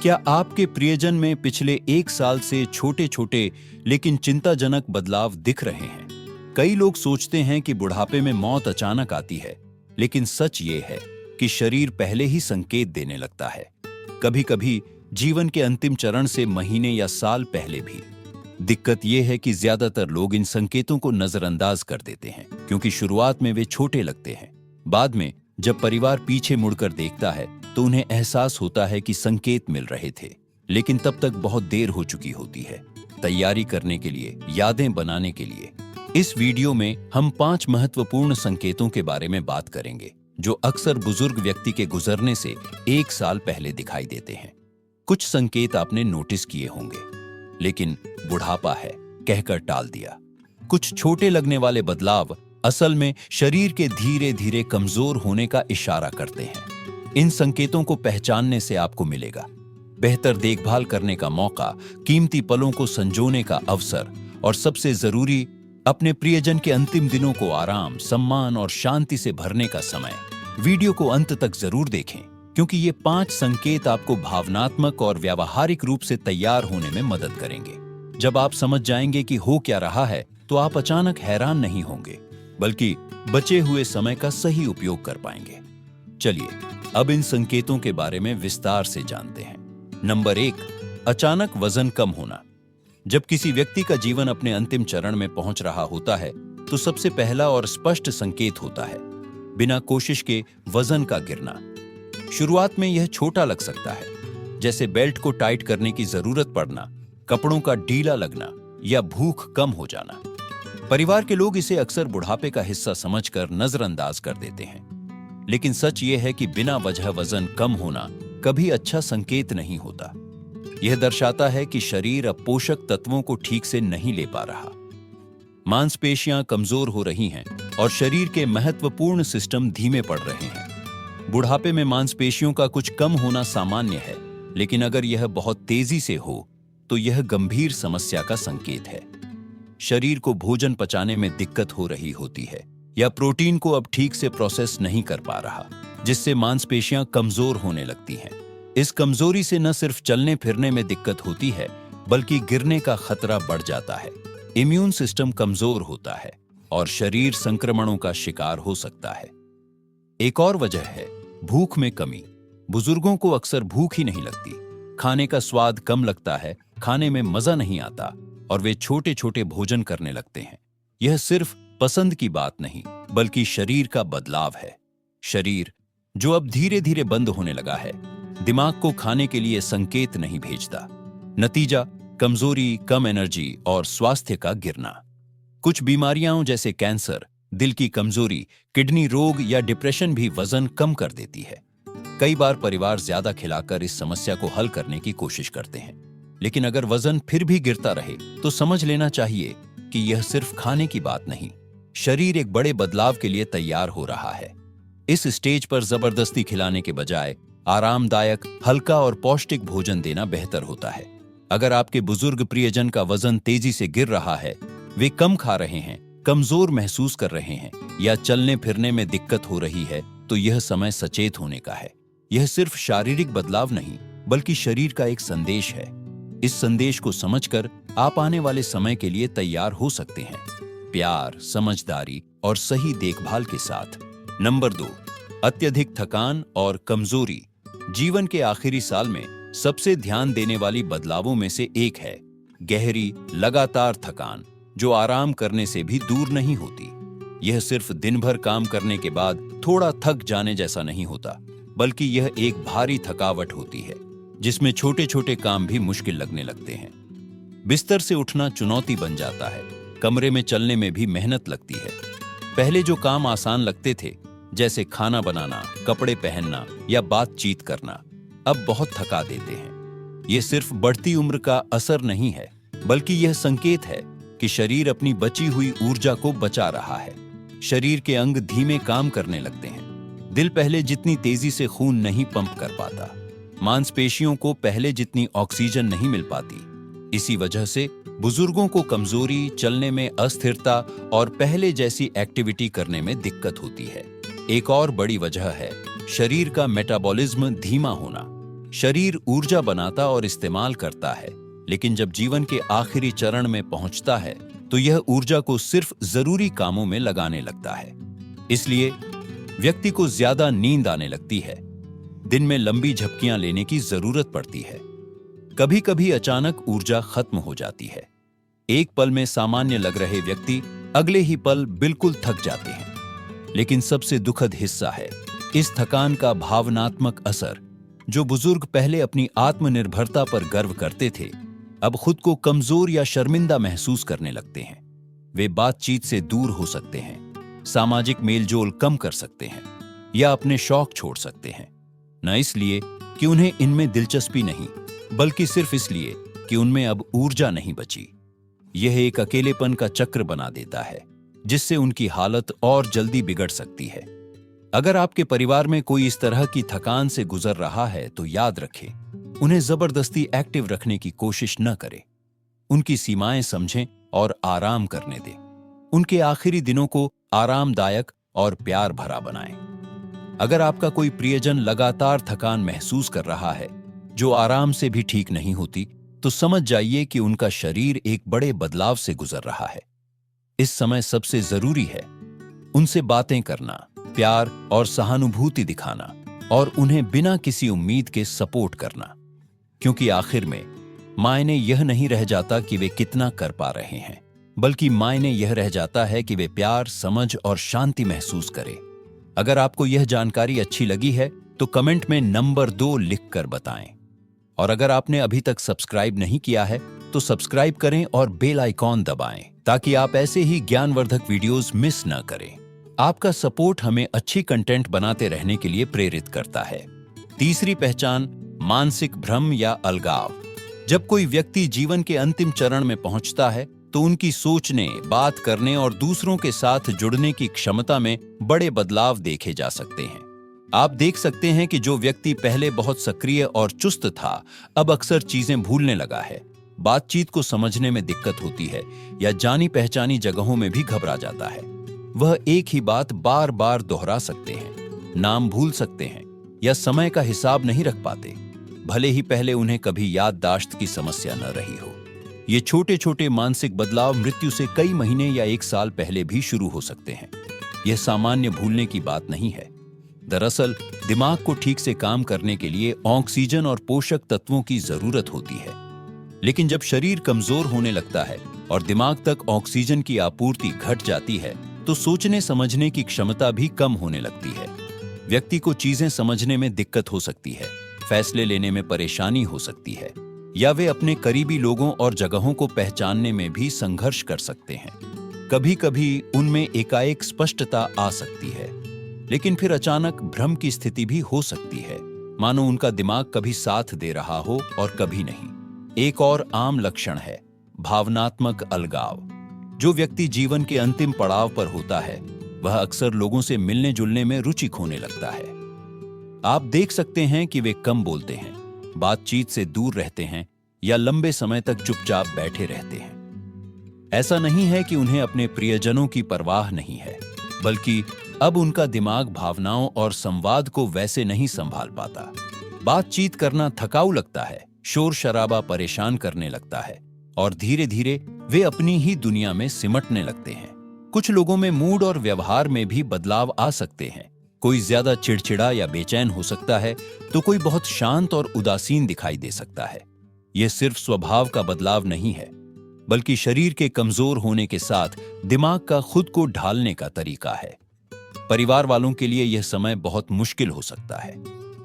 क्या आपके प्रियजन में पिछले 1 साल से छोटे छोटे लेकिन चिंताजनक बदलाव दिख रहे हैं? कई लोग सोचते हैं कि बुढ़ापे में मौत अचानक आती है, लेकिन सच ये है कि शरीर पहले ही संकेत देने लगता है। कभी कभी जीवन के अंतिम चरण से महीने या साल पहले भी। दिक्कत यह है कि ज्यादातर लोग इन संकेतों को नजरअंदाज कर देते हैं, क्योंकि शुरुआत में वे छोटे लगते हैं। बाद में जब परिवार पीछे मुड़कर देखता है तो उन्हें एहसास होता है कि संकेत मिल रहे थे, लेकिन तब तक बहुत देर हो चुकी होती है। तैयारी करने के लिए, यादें बनाने के लिए इस वीडियो में हम 5 महत्वपूर्ण संकेतों के बारे में बात करेंगे, जो अक्सर बुजुर्ग व्यक्ति के गुजरने से 1 साल पहले दिखाई देते हैं। कुछ संकेत आपने नोटिस किए होंगे, लेकिन बुढ़ापा है कहकर टाल दिया। कुछ छोटे लगने वाले बदलाव असल में शरीर के धीरे धीरे कमजोर होने का इशारा करते हैं। इन संकेतों को पहचानने से आपको मिलेगा बेहतर देखभाल करने का मौका, कीमती पलों को संजोने का अवसर और सबसे जरूरी, अपने प्रियजन के अंतिम दिनों को आराम, सम्मान और शांति से भरने का समय। वीडियो को अंत तक जरूर देखें, क्योंकि ये 5 संकेत आपको भावनात्मक और व्यावहारिक रूप से तैयार होने में मदद करेंगे। जब आप समझ जाएंगे कि हो क्या रहा है, तो आप अचानक हैरान नहीं होंगे, बल्कि बचे हुए समय का सही उपयोग कर पाएंगे। चलिए अब इन संकेतों के बारे में विस्तार से जानते हैं। नंबर 1, अचानक वजन कम होना। जब किसी व्यक्ति का जीवन अपने अंतिम चरण में पहुंच रहा होता है, तो सबसे पहला और स्पष्ट संकेत होता है बिना कोशिश के वजन का गिरना। शुरुआत में यह छोटा लग सकता है, जैसे बेल्ट को टाइट करने की जरूरत पड़ना, कपड़ों का ढीला लगना या भूख कम हो जाना। परिवार के लोग इसे अक्सर बुढ़ापे का हिस्सा समझकर नजरअंदाज कर देते हैं, लेकिन सच ये है कि बिना वजह वजन कम होना कभी अच्छा संकेत नहीं होता। यह दर्शाता है कि शरीर अब पोषक तत्वों को ठीक से नहीं ले पा रहा। मांसपेशियां कमजोर हो रही हैं और शरीर के महत्वपूर्ण सिस्टम धीमे पड़ रहे हैं। बुढ़ापे में मांसपेशियों का कुछ कम होना सामान्य है, लेकिन अगर यह बहुत तेजी से हो तो यह गंभीर समस्या का संकेत है। शरीर को भोजन पचाने में दिक्कत हो रही होती है, या प्रोटीन को अब ठीक से प्रोसेस नहीं कर पा रहा, जिससे मांसपेशियां कमजोर होने लगती हैं। इस कमजोरी से न सिर्फ चलने फिरने में दिक्कत होती है, बल्कि गिरने का खतरा बढ़ जाता है। इम्यून सिस्टम कमजोर होता है और शरीर संक्रमणों का शिकार हो सकता है। एक और वजह है भूख में कमी। बुजुर्गों को अक्सर भूख ही नहीं लगती, खाने का स्वाद कम लगता है, खाने में मजा नहीं आता और वे छोटे छोटे भोजन करने लगते हैं। यह सिर्फ पसंद की बात नहीं, बल्कि शरीर का बदलाव है। शरीर जो अब धीरे धीरे बंद होने लगा है, दिमाग को खाने के लिए संकेत नहीं भेजता। नतीजा कमजोरी, कम एनर्जी और स्वास्थ्य का गिरना। कुछ बीमारियां जैसे कैंसर, दिल की कमजोरी, किडनी रोग या डिप्रेशन भी वजन कम कर देती है। कई बार परिवार ज्यादा खिलाकर इस समस्या को हल करने की कोशिश करते हैं, लेकिन अगर वजन फिर भी गिरता रहे तो समझ लेना चाहिए कि यह सिर्फ खाने की बात नहीं, शरीर एक बड़े बदलाव के लिए तैयार हो रहा है। इस स्टेज पर जबरदस्ती खिलाने के बजाय आरामदायक, हल्का और पौष्टिक भोजन देना बेहतर होता है। अगर आपके बुजुर्ग प्रियजन का वजन तेजी से गिर रहा है, वे कम खा रहे हैं, कमजोर महसूस कर रहे हैं या चलने फिरने में दिक्कत हो रही है, तो यह समय सचेत होने का है। यह सिर्फ शारीरिक बदलाव नहीं, बल्कि शरीर का एक संदेश है। इस संदेश को समझकर आप आने वाले समय के लिए तैयार हो सकते हैं, प्यार, समझदारी और सही देखभाल के साथ। नंबर 2, अत्यधिक थकान और कमजोरी। जीवन के आखिरी साल में सबसे ध्यान देने वाली बदलावों में से एक है गहरी, लगातार थकान, जो आराम करने से भी दूर नहीं होती। यह सिर्फ दिन भर काम करने के बाद थोड़ा थक जाने जैसा नहीं होता, बल्कि यह एक भारी थकावट होती है, जिसमें छोटे छोटे काम भी मुश्किल लगने लगते हैं। बिस्तर से उठना चुनौती बन जाता है, कमरे में चलने में भी मेहनत लगती है। पहले जो काम आसान लगते थे, जैसे खाना बनाना, कपड़े पहनना या बातचीत करना, अब बहुत थका देते हैं। यह सिर्फ बढ़ती उम्र का असर नहीं है, बल्कि यह संकेत है कि शरीर अपनी बची हुई ऊर्जा को बचा रहा है। शरीर के अंग धीमे काम करने लगते हैं। दिल पहले जितनी तेजी से खून नहीं पंप कर पाता, मांसपेशियों को पहले जितनी ऑक्सीजन नहीं मिल पाती। इसी वजह से बुजुर्गों को कमजोरी, चलने में अस्थिरता और पहले जैसी एक्टिविटी करने में दिक्कत होती है। एक और बड़ी वजह है शरीर का मेटाबॉलिज्म धीमा होना। शरीर ऊर्जा बनाता और इस्तेमाल करता है, लेकिन जब जीवन के आखिरी चरण में पहुंचता है तो यह ऊर्जा को सिर्फ जरूरी कामों में लगाने लगता है। इसलिए व्यक्ति को ज्यादा नींद आने लगती है, दिन में लंबी झपकियां लेने की जरूरत पड़ती है, कभी कभी अचानक ऊर्जा खत्म हो जाती है। एक पल में सामान्य लग रहे व्यक्ति अगले ही पल बिल्कुल थक जाते हैं। लेकिन सबसे दुखद हिस्सा है इस थकान का भावनात्मक असर। जो बुजुर्ग पहले अपनी आत्मनिर्भरता पर गर्व करते थे, अब खुद को कमजोर या शर्मिंदा महसूस करने लगते हैं। वे बातचीत से दूर हो सकते हैं, सामाजिक मेलजोल कम कर सकते हैं या अपने शौक छोड़ सकते हैं, न इसलिए कि उन्हें इनमें दिलचस्पी नहीं, बल्कि सिर्फ इसलिए कि उनमें अब ऊर्जा नहीं बची। यह एक अकेलेपन का चक्र बना देता है, जिससे उनकी हालत और जल्दी बिगड़ सकती है। अगर आपके परिवार में कोई इस तरह की थकान से गुजर रहा है तो याद रखें, उन्हें जबरदस्ती एक्टिव रखने की कोशिश न करें। उनकी सीमाएं समझें और आराम करने दें। उनके आखिरी दिनों को आरामदायक और प्यार भरा बनाएं। अगर आपका कोई प्रियजन लगातार थकान महसूस कर रहा है, जो आराम से भी ठीक नहीं होती, तो समझ जाइए कि उनका शरीर एक बड़े बदलाव से गुजर रहा है। इस समय सबसे जरूरी है उनसे बातें करना, प्यार और सहानुभूति दिखाना और उन्हें बिना किसी उम्मीद के सपोर्ट करना, क्योंकि आखिर में मायने यह नहीं रह जाता कि वे कितना कर पा रहे हैं, बल्कि मायने यह रह जाता है कि वे प्यार, समझ और शांति महसूस करें। अगर आपको यह जानकारी अच्छी लगी है तो कमेंट में नंबर 2 लिखकर बताएं। और अगर आपने अभी तक सब्सक्राइब नहीं किया है तो सब्सक्राइब करें और बेल आइकॉन दबाएं, ताकि आप ऐसे ही ज्ञानवर्धक वीडियोस मिस न करें। आपका सपोर्ट हमें अच्छी कंटेंट बनाते रहने के लिए प्रेरित करता है। तीसरी पहचान, मानसिक भ्रम या अलगाव। जब कोई व्यक्ति जीवन के अंतिम चरण में पहुंचता है तो उनकी सोचने, बात करने और दूसरों के साथ जुड़ने की क्षमता में बड़े बदलाव देखे जा सकते हैं। आप देख सकते हैं कि जो व्यक्ति पहले बहुत सक्रिय और चुस्त था, अब अक्सर चीजें भूलने लगा है, बातचीत को समझने में दिक्कत होती है या जानी पहचानी जगहों में भी घबरा जाता है। वह एक ही बात बार बार दोहरा सकते हैं, नाम भूल सकते हैं या समय का हिसाब नहीं रख पाते, भले ही पहले उन्हें कभी याददाश्त की समस्या न रही हो। ये छोटे छोटे मानसिक बदलाव मृत्यु से कई महीने या 1 साल पहले भी शुरू हो सकते हैं। यह सामान्य भूलने की बात नहीं है। दरअसल दिमाग को ठीक से काम करने के लिए ऑक्सीजन और पोषक तत्वों की जरूरत होती है। लेकिन जब शरीर कमजोर होने लगता है और दिमाग तक ऑक्सीजन की आपूर्ति घट जाती है तो सोचने समझने की क्षमता भी कम होने लगती है। व्यक्ति को चीजें समझने में दिक्कत हो सकती है, फैसले लेने में परेशानी हो सकती है या वे अपने करीबी लोगों और जगहों को पहचानने में भी संघर्ष कर सकते हैं। कभी कभी उनमें एकाएक स्पष्टता आ सकती है, लेकिन फिर अचानक भ्रम की स्थिति भी हो सकती है, मानो उनका दिमाग कभी साथ दे रहा हो और कभी नहीं। एक और आम लक्षण है भावनात्मक अलगाव। जो व्यक्ति जीवन के अंतिम पड़ाव पर होता है, वह अक्सर लोगों से मिलने जुलने में रुचि खोने लगता है। आप देख सकते हैं कि वे कम बोलते हैं, बातचीत से दूर रहते हैं या लंबे समय तक चुपचाप बैठे रहते हैं। ऐसा नहीं है कि उन्हें अपने प्रियजनों की परवाह नहीं है, बल्कि अब उनका दिमाग भावनाओं और संवाद को वैसे नहीं संभाल पाता। बातचीत करना थकाऊ लगता है, शोर शराबा परेशान करने लगता है और धीरे धीरे वे अपनी ही दुनिया में सिमटने लगते हैं। कुछ लोगों में मूड और व्यवहार में भी बदलाव आ सकते हैं। कोई ज्यादा चिड़चिड़ा या बेचैन हो सकता है तो कोई बहुत शांत और उदासीन दिखाई दे सकता है। यह सिर्फ स्वभाव का बदलाव नहीं है, बल्कि शरीर के कमजोर होने के साथ दिमाग का खुद को ढालने का तरीका है। परिवार वालों के लिए यह समय बहुत मुश्किल हो सकता है।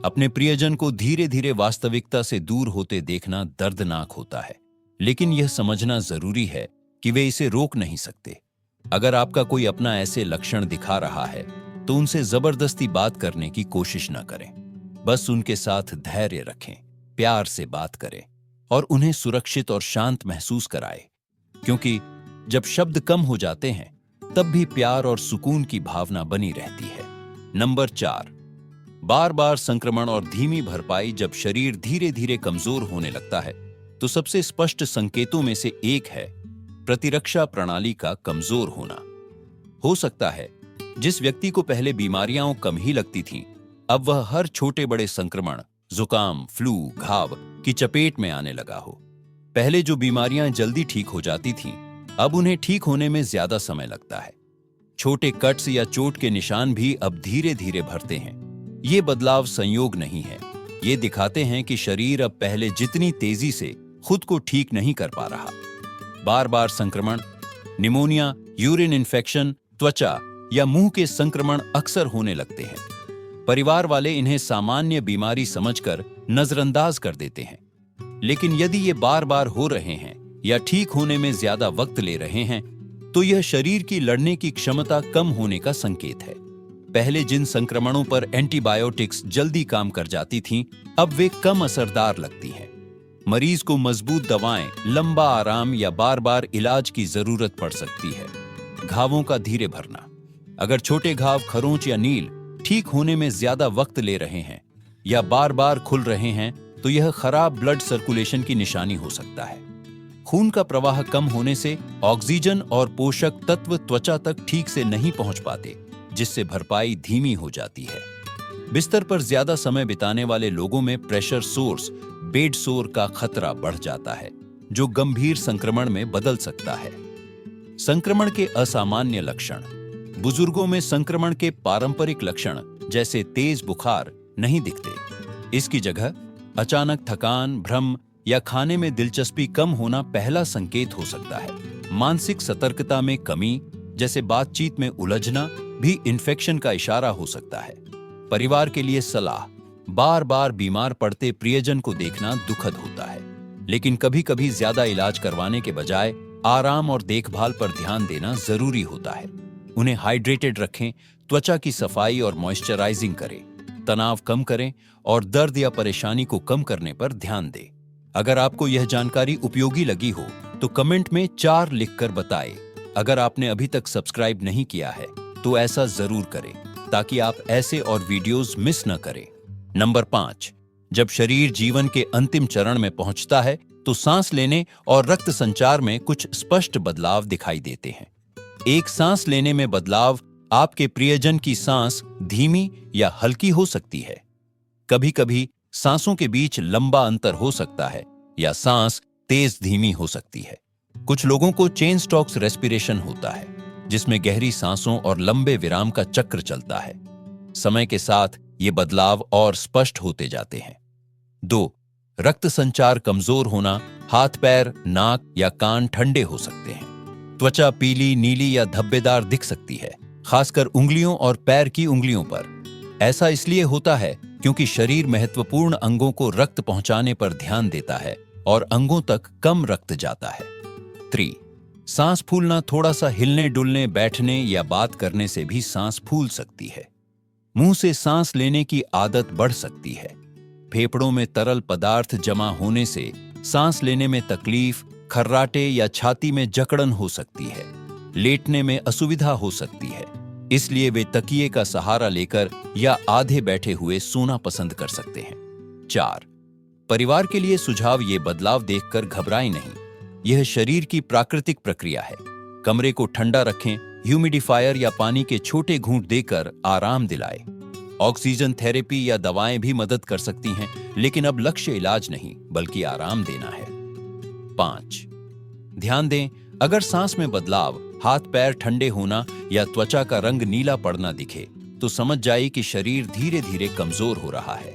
अपने प्रियजन को धीरे धीरे वास्तविकता से दूर होते देखना दर्दनाक होता है, लेकिन यह समझना जरूरी है कि वे इसे रोक नहीं सकते। अगर आपका कोई अपना ऐसे लक्षण दिखा रहा है तो उनसे जबरदस्ती बात करने की कोशिश न करें। बस उनके साथ धैर्य रखें, प्यार से बात करें और उन्हें सुरक्षित और शांत महसूस कराएं, क्योंकि जब शब्द कम हो जाते हैं तब भी प्यार और सुकून की भावना बनी रहती है। नंबर 4, बार बार संक्रमण और धीमी भरपाई। जब शरीर धीरे धीरे कमजोर होने लगता है तो सबसे स्पष्ट संकेतों में से एक है प्रतिरक्षा प्रणाली का कमजोर होना। हो सकता है जिस व्यक्ति को पहले बीमारियां कम ही लगती थीं, अब वह हर छोटे बड़े संक्रमण, जुकाम, फ्लू, घाव की चपेट में आने लगा हो। पहले जो बीमारियां जल्दी ठीक हो जाती थीं, अब उन्हें ठीक होने में ज्यादा समय लगता है। छोटे कट्स या चोट के निशान भी अब धीरे धीरे भरते हैं। ये बदलाव संयोग नहीं है, ये दिखाते हैं कि शरीर अब पहले जितनी तेजी से खुद को ठीक नहीं कर पा रहा। बार बार संक्रमण, निमोनिया, यूरिन इन्फेक्शन, त्वचा या मुंह के संक्रमण अक्सर होने लगते हैं। परिवार वाले इन्हें सामान्य बीमारी समझकर नजरअंदाज कर देते हैं, लेकिन यदि ये बार बार हो रहे हैं या ठीक होने में ज्यादा वक्त ले रहे हैं, तो यह शरीर की लड़ने की क्षमता कम होने का संकेत है। पहले जिन संक्रमणों पर एंटीबायोटिक्स जल्दी काम कर जाती थीं, अब वे कम असरदार लगती हैं। मरीज को मजबूत दवाएं, लंबा आराम या बार बार इलाज की जरूरत पड़ सकती है। घावों का धीरे भरना। अगर छोटे घाव, खरोंच या नील ठीक होने में ज्यादा वक्त ले रहे हैं या बार बार खुल रहे हैं, तो यह खराब ब्लड सर्कुलेशन की निशानी हो सकता है। खून का प्रवाह कम होने से ऑक्सीजन और पोषक तत्व त्वचा तक ठीक से नहीं पहुंच पाते, जिससे भरपाई धीमी हो जाती है। बिस्तर पर ज्यादा समय बिताने वाले लोगों में प्रेशर सोर्स, बेड सोर का खतरा बढ़ जाता है, जो गंभीर संक्रमण में बदल सकता है। संक्रमण के असामान्य लक्षण। बुजुर्गों में संक्रमण के पारंपरिक लक्षण जैसे तेज बुखार नहीं दिखते। इसकी जगह अचानक थकान, भ्रम या खाने में दिलचस्पी कम होना पहला संकेत हो सकता है। मानसिक सतर्कता में कमी, जैसे बातचीत में उलझना, भी इन्फेक्शन का इशारा हो सकता है। परिवार के लिए सलाह। बार बार बीमार पड़ते प्रियजन को देखना दुखद होता है, लेकिन कभी कभी ज्यादा इलाज करवाने के बजाय आराम और देखभाल पर ध्यान देना जरूरी होता है। उन्हें हाइड्रेटेड रखें, त्वचा की सफाई और मॉइस्चराइजिंग करें, तनाव कम करें और दर्द या परेशानी को कम करने पर ध्यान दें। अगर आपको यह जानकारी उपयोगी लगी हो तो कमेंट में 4 लिखकर बताएं। अगर आपने अभी तक सब्सक्राइब नहीं किया है तो ऐसा जरूर करें, ताकि आप ऐसे और वीडियोस मिस न करें। नंबर 5, जब शरीर जीवन के अंतिम चरण में पहुंचता है तो सांस लेने और रक्त संचार में कुछ स्पष्ट बदलाव दिखाई देते हैं। एक सांस लेने में बदलाव आपके प्रियजन की सांस धीमी या हल्की हो सकती है। कभी कभी सांसों के बीच लंबा अंतर हो सकता है या सांस तेज धीमी हो सकती है। कुछ लोगों को चेन स्टॉक्स रेस्पिरेशन होता है, जिसमें गहरी सांसों और लंबे विराम का चक्र चलता है। समय के साथ ये बदलाव और स्पष्ट होते जाते हैं। 2, रक्त संचार कमजोर होना। हाथ, पैर, नाक या कान ठंडे हो सकते हैं। त्वचा पीली, नीली या धब्बेदार दिख सकती है, खासकर उंगलियों और पैर की उंगलियों पर। ऐसा इसलिए होता है क्योंकि शरीर महत्वपूर्ण अंगों को रक्त पहुंचाने पर ध्यान देता है और अंगों तक कम रक्त जाता है। 3, सांस फूलना। थोड़ा सा हिलने डुलने, बैठने या बात करने से भी सांस फूल सकती है। मुंह से सांस लेने की आदत बढ़ सकती है। फेफड़ों में तरल पदार्थ जमा होने से सांस लेने में तकलीफ, खर्राटे या छाती में जकड़न हो सकती है। लेटने में असुविधा हो सकती है, इसलिए वे तकिए का सहारा लेकर या आधे बैठे हुए सोना पसंद कर सकते हैं। 4, परिवार के लिए सुझाव। ये बदलाव देखकर घबराएं नहीं, यह शरीर की प्राकृतिक प्रक्रिया है। कमरे को ठंडा रखें, ह्यूमिडिफायर या पानी के छोटे घूंट देकर आराम दिलाएं। ऑक्सीजन थेरेपी या दवाएं भी मदद कर सकती हैं, लेकिन अब लक्ष्य इलाज नहीं बल्कि आराम देना है। 5, ध्यान दें, अगर सांस में बदलाव, हाथ पैर ठंडे होना या त्वचा का रंग नीला पड़ना दिखे तो समझ जाइए कि शरीर धीरे धीरे कमजोर हो रहा है।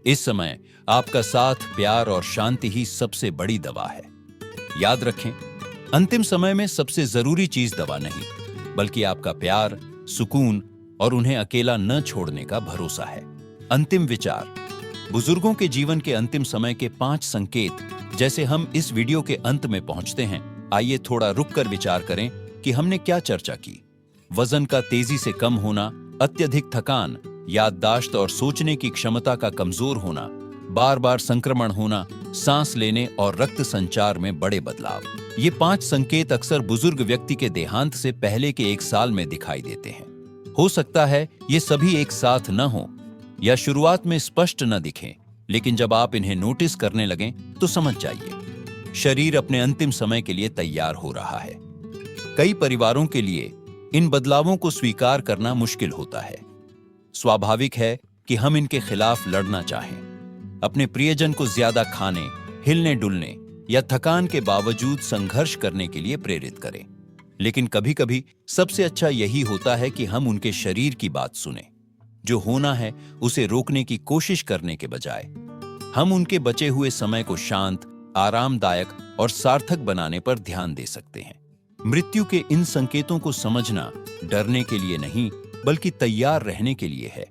इस समय आपका साथ, प्यार और शांति ही सबसे बड़ी दवा है। याद रखें, अंतिम समय में सबसे जरूरी चीज दवा नहीं, बल्कि आपका प्यार, सुकून और उन्हें अकेला न छोड़ने का भरोसा है। अंतिम विचार। बुजुर्गों के जीवन के अंतिम समय के 5 संकेत जैसे हम इस वीडियो के अंत में पहुंचते हैं। आइए थोड़ा रुककर विचार करें कि हमने क्या चर्चा की। वजन का तेजी से कम होना, अत्यधिक थकान, याददाश्त और सोचने की क्षमता का कमजोर होना, बार बार संक्रमण होना, सांस लेने और रक्त संचार में बड़े बदलाव। ये 5 संकेत अक्सर बुजुर्ग व्यक्ति के देहांत से पहले के 1 साल में दिखाई देते हैं। हो सकता है ये सभी एक साथ न हो या शुरुआत में स्पष्ट न दिखें, लेकिन जब आप इन्हें नोटिस करने लगें तो समझ जाइए, शरीर अपने अंतिम समय के लिए तैयार हो रहा है। कई परिवारों के लिए इन बदलावों को स्वीकार करना मुश्किल होता है। स्वाभाविक है कि हम इनके खिलाफ लड़ना चाहें। अपने प्रियजन को ज्यादा खाने, हिलने डुलने या थकान के बावजूद संघर्ष करने के लिए प्रेरित करें। लेकिन कभी-कभी सबसे अच्छा यही होता है कि हम उनके शरीर की बात सुने। जो होना है उसे रोकने की कोशिश करने के बजाय हम उनके बचे हुए समय को शांत, आरामदायक और सार्थक बनाने पर ध्यान दे सकते हैं। मृत्यु के इन संकेतों को समझना डरने के लिए नहीं, बल्कि तैयार रहने के लिए है।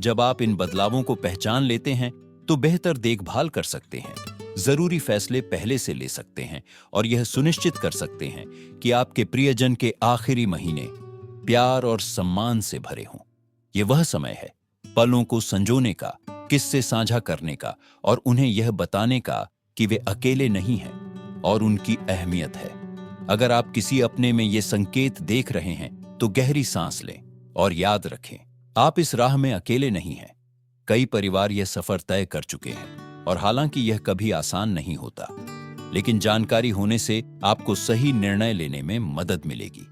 जब आप इन बदलावों को पहचान लेते हैं तो बेहतर देखभाल कर सकते हैं, जरूरी फैसले पहले से ले सकते हैं और यह सुनिश्चित कर सकते हैं कि आपके प्रियजन के आखिरी महीने प्यार और सम्मान से भरे हों। यह वह समय है पलों को संजोने का, किस्से साझा करने का और उन्हें यह बताने का कि वे अकेले नहीं हैं और उनकी अहमियत है। अगर आप किसी अपने में ये संकेत देख रहे हैं तो गहरी सांस लें और याद रखें, आप इस राह में अकेले नहीं हैं। कई परिवार यह सफर तय कर चुके हैं और हालांकि यह कभी आसान नहीं होता, लेकिन जानकारी होने से आपको सही निर्णय लेने में मदद मिलेगी।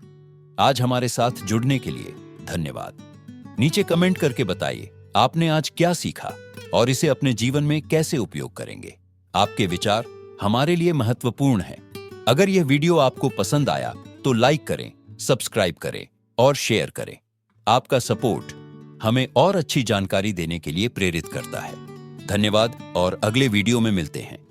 आज हमारे साथ जुड़ने के लिए धन्यवाद। नीचे कमेंट करके बताइए आपने आज क्या सीखा और इसे अपने जीवन में कैसे उपयोग करेंगे। आपके विचार हमारे लिए महत्वपूर्ण हैं। अगर यह वीडियो आपको पसंद आया तो लाइक करें, सब्सक्राइब करें और शेयर करें। आपका सपोर्ट हमें और अच्छी जानकारी देने के लिए प्रेरित करता है। धन्यवाद और अगले वीडियो में मिलते हैं।